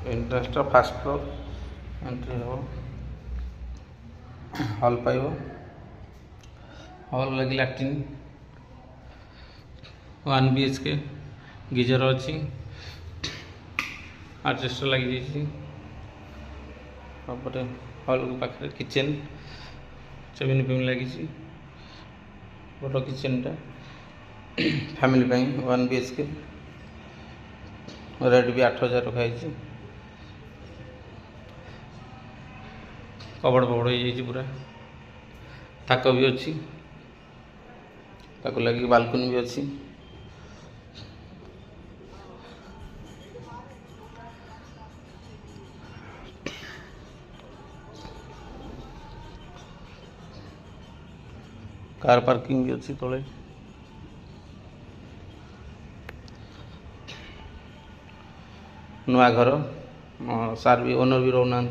entrance fast floor entry हो hall पाइब hall लगी लैट्रिन 1 BHK गीजर अच्छी आडजस्टर लगी हॉल पाखे किचेन चमिन फेमिन लगी बड़ किचेनटा फैमिली 1 BHK रेट भी 8000 रखाई कबड़ बड़ हो पूरा थाक भी अच्छी ताको लगी बालकनी भी अच्छी कार पार्किंग भी अच्छी तले नुआ घर सार भी ओनर भी रोना